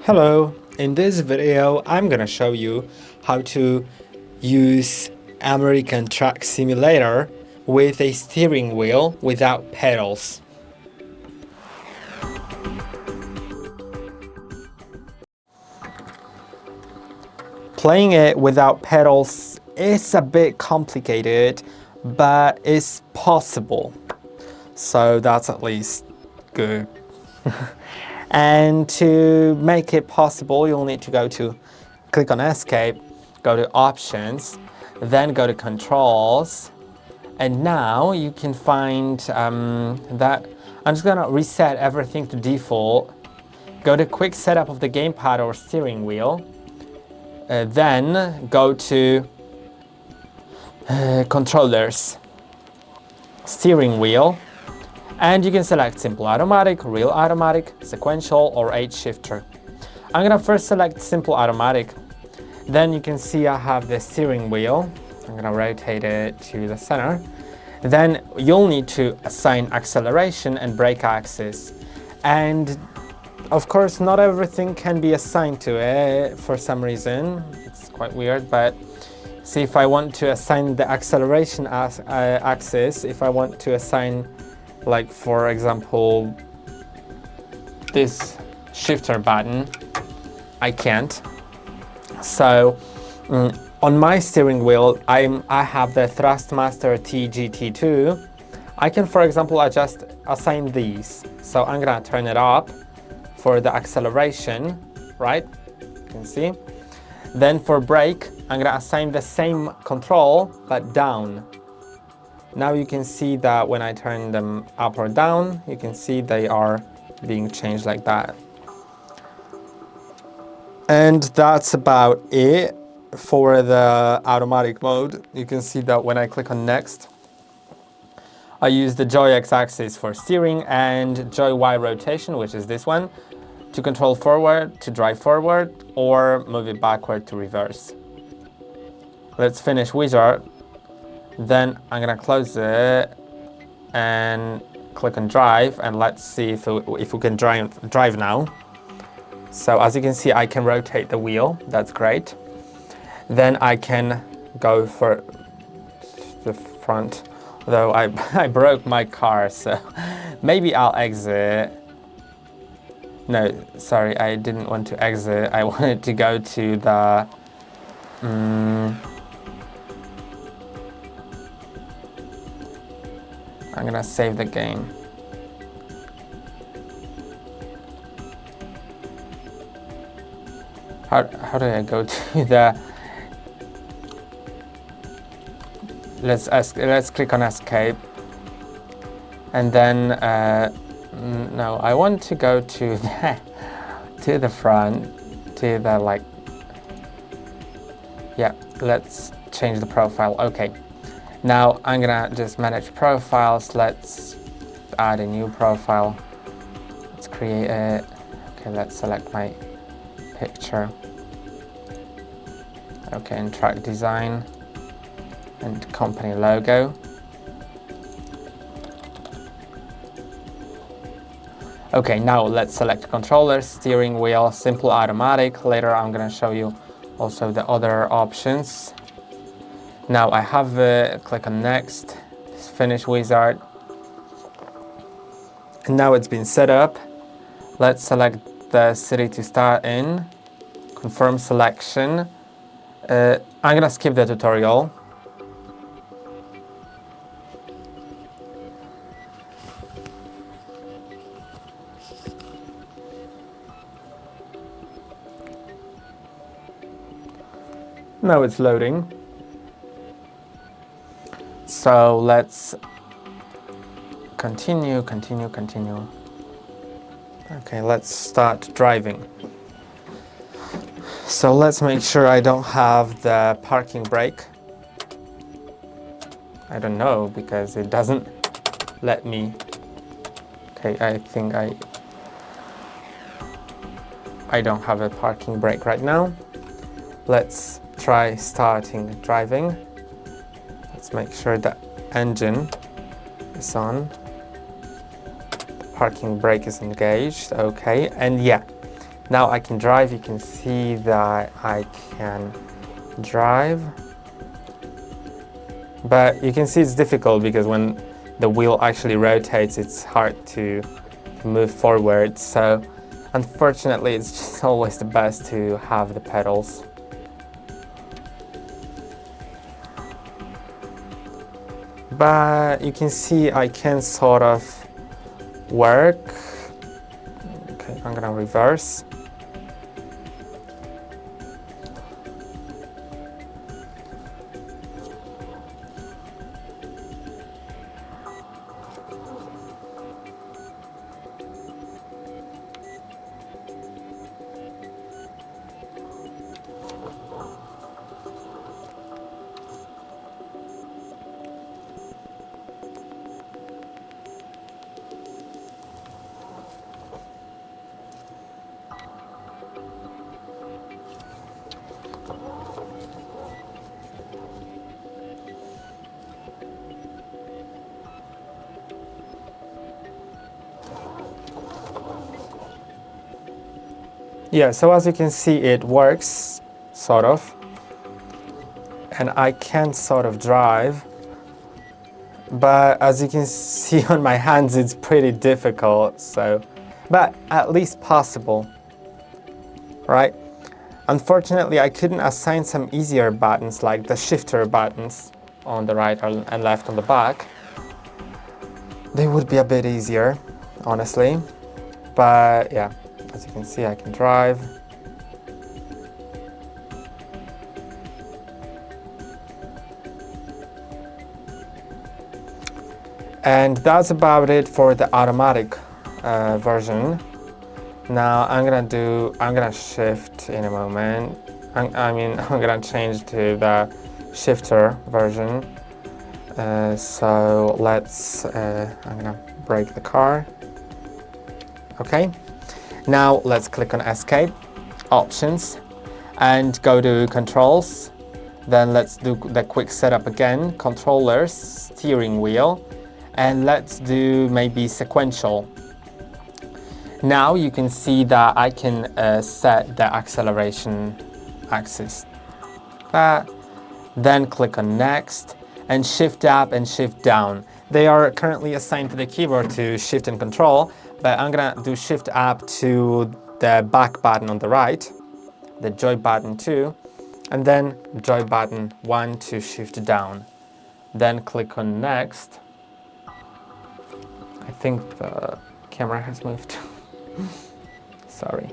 Hello, in this video I'm gonna show you how to use American Truck Simulator with a steering wheel without pedals. Playing it without pedals is a bit complicated, but it's possible. So that's at least good. And to make it possible, you'll need to click on Escape, go to Options, then go to Controls. And now you can find that I'm just gonna reset everything to default. Go to Quick Setup of the gamepad or steering wheel. Then go to Controllers, Steering Wheel. And you can select Simple Automatic, Real Automatic, Sequential, or H Shifter. I'm gonna first select Simple Automatic. Then you can see I have the steering wheel. I'm gonna rotate it to the center. Then you'll need to assign acceleration and brake axis. And of course, not everything can be assigned to it for some reason. It's quite weird, but see, if I want to assign the acceleration axis, if I want to assign, like for example, this shifter button, I can't. So on my steering wheel, I have the Thrustmaster TGT2. I can, for example, assign these. So I'm gonna turn it up for the acceleration, right? You can see. Then for brake, I'm gonna assign the same control, but down. Now you can see that when I turn them up or down, you can see they are being changed like that. And that's about it for the automatic mode. You can see that when I click on next, I use the joy X-axis for steering and joy Y rotation, which is this one, to control forward, to drive forward, or move it backward to reverse. Let's finish wizard. Then I'm gonna close it and click on drive, and let's see if we can drive now. So as you can see, I can rotate the wheel. That's great. Then I can go for the front, though I broke my car, so maybe I'll exit. No, sorry, I didn't want to exit. I wanted to go to the I'm gonna save the game. How do I go to the? Let's click on escape, and then no, I want to go to the front, to the like. Yeah, let's change the profile. Okay. Now I'm gonna just manage profiles. Let's add a new profile. Let's create it. Okay, let's select my picture. Okay, and track design and company logo. Okay, now let's select controllers, steering wheel, simple automatic. Later I'm gonna show you also the other options. Now I have click on next, finish wizard. And now it's been set up. Let's select the city to start in, confirm selection. I'm gonna skip the tutorial. Now it's loading. So let's continue. Okay, let's start driving. So let's make sure I don't have the parking brake. I don't know, because it doesn't let me. Okay, I think I don't have a parking brake right now. Let's try starting driving. Let's make sure the engine is on. The parking brake is engaged. Okay, and yeah, Now I can drive. You can see that I can drive. But you can see it's difficult because when the wheel actually rotates, it's hard to move forward. So unfortunately, it's just always the best to have the pedals. But you can see I can sort of work. Okay, I'm gonna reverse. Yeah, so as you can see, it works, sort of. And I can sort of drive. But as you can see on my hands, it's pretty difficult, so. But at least possible, right? Unfortunately, I couldn't assign some easier buttons like the shifter buttons on the right and left on the back. They would be a bit easier, honestly. But yeah, as you can see, I can drive. And that's about it for the automatic version. Now I'm gonna shift in a moment. I'm gonna change to the shifter version. So let's, I'm gonna brake the car. Okay. Now let's click on Escape, Options, and go to Controls. Then let's do the quick setup again, Controllers, Steering Wheel, and let's do maybe Sequential. Now you can see that I can set the acceleration axis. Then click on Next, and Shift Up and Shift Down. They are currently assigned to the keyboard to Shift and Control, but I'm gonna do Shift Up to the back button on the right, the joy button 2, and then joy button 1 to Shift Down. Then click on Next. I think the camera has moved. Sorry.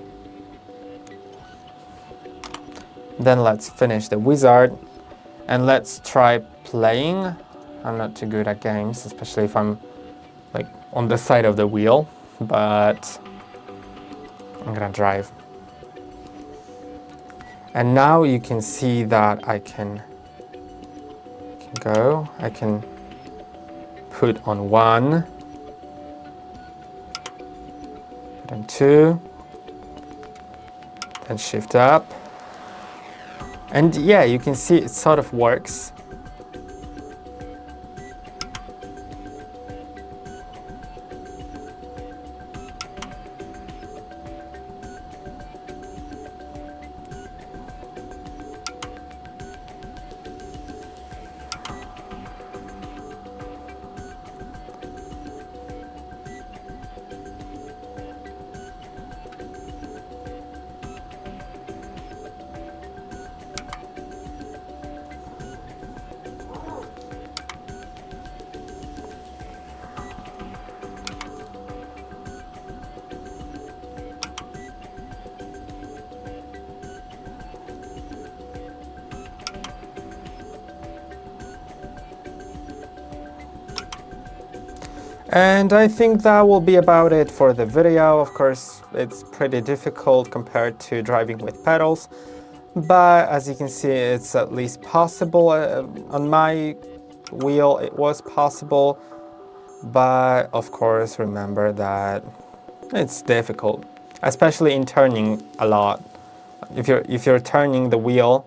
Then let's finish the wizard and let's try playing. I'm not too good at games, especially if I'm like on the side of the wheel, but I'm gonna drive. And now you can see that I can put on 1, put on 2, then shift up. And yeah, you can see it sort of works. And I think that will be about it for the video. Of course, it's pretty difficult compared to driving with pedals, but as you can see, it's at least possible. On my wheel, it was possible, but of course, remember that it's difficult, especially in turning a lot. If you're turning the wheel,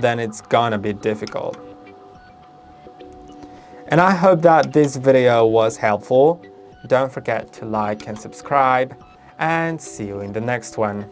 then it's gonna be difficult. And I hope that this video was helpful. Don't forget to like and subscribe, and see you in the next one.